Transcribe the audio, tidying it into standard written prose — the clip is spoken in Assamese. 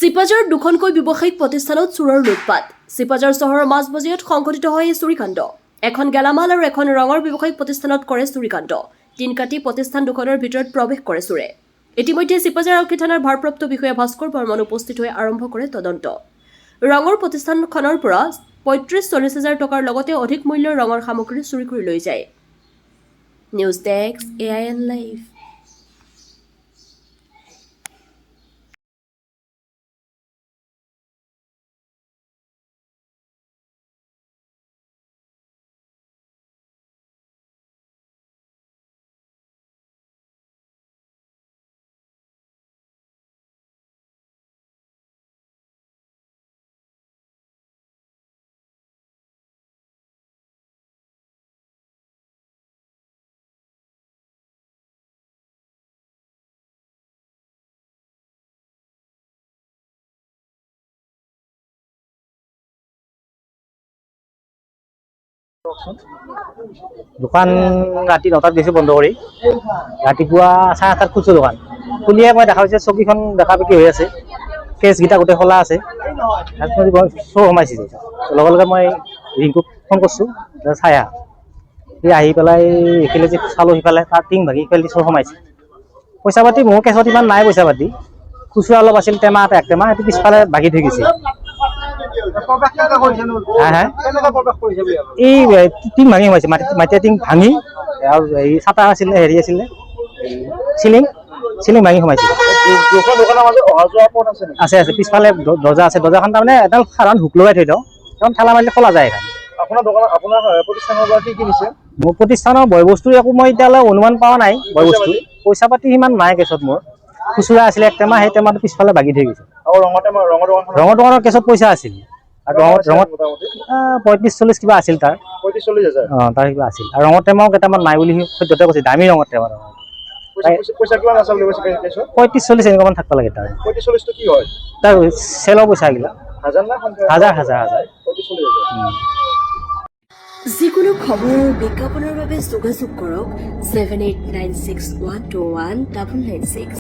চিপাঝাৰত দুখনকৈ ব্যৱসায়িক প্ৰতিষ্ঠানত চোৰৰ লুটপাট। চিপাঝাৰ চহৰৰ মাজমজিয়াত সংঘটিত হয় এই চুৰিকাণ্ড। এখন গেলামাল আৰু এখন ৰঙৰ ব্যৱসায়িক প্ৰতিষ্ঠানত কৰে চুৰিকাণ্ড। টিন কাটি প্ৰতিষ্ঠান দুখনৰ ভিতৰত প্ৰৱেশ কৰে চোৰে। ইতিমধ্যে চিপাঝাৰ আৰক্ষী থানাৰ ভাৰপ্ৰাপ্ত বিষয়া ভাস্কৰ বৰ্মন উপস্থিত হৈ আৰম্ভ কৰে তদন্ত। ৰঙৰ প্ৰতিষ্ঠানখনৰ পৰা ৩৫-৪০ হাজাৰ টকাৰ লগতে অধিক মূল্যৰ ৰঙৰ সামগ্ৰী চুৰি কৰি লৈ যায়। News desk AIN live. দোকান ৰাতি 9টাত বেছি বন্ধ কৰি ৰাতিপুৱা 8:30 খুলিছো দোকান খুলিয়ে মই দেখা পাইছে চকীখন দেখা বিকি হৈ আছে, কেছকেইটা গোটেই খোলা আছে। চোৰ সোমাইছে। লগে লগে মই ৰিংকুক ফোন কৰিছোঁ, চাই আহা। সি আহি পেলাই এইফালে যে চালোঁ, সিফালে তাৰ টিং ভাঙি ইফালে চোৰ সোমাইছে। পইচা পাতি মোৰ কেছত ইমান নাই, পইচা পাতি খুচুৰা অলপ আছিল, টেমা এটা এক টেমা, সেইটো পিছফালে ভাগি থৈ গৈছে। এই টিং ভাঙি সোমাইছে, মাটিয়া টিং ভাঙি আৰু এই চাটা আছিলে, হেৰি আছিলে চিলিং ভাঙি সোমাইছে। আছে আছে, পিছফালে দৰ্জা আছে। দৰ্জাখন তাৰমানে এডাল সাধাৰণ হুক লগাই থৈ দিওঁ, এখন ঠেলা মাৰিলে খোলা যায়। মোৰ প্ৰতিষ্ঠানৰ বয় বস্তু একো মই এতিয়ালৈ অনুমান পোৱা নাই। বয় বস্তু পইচা পাতি সিমান নাই কেছত। মোৰ খুচুৰা আছিলে এক টেমা, সেই টেমাটো পিছফালে ভাগি থৈ গৈছে। ৰঙৰ দোকানৰ কেছত পইচা আছিল আৰু ৰঙত 35-40 কিবা আছিল তাৰ। 35-40 হাজাৰ তাৰ কিবা আছিল। আৰু ৰঙৰ টেমাও কেইটামান নাই বুলি সদ্যহতে কৈছে, দামী ৰঙৰ টেমা। 35-40 এনেকুৱামান থাকিব লাগে তাৰ। তাৰ চেলৰ পইচা এইগিলা হাজাৰ। যিকোনো খবৰ বিজ্ঞাপনৰ বাবে যোগাযোগ কৰক 7896121996।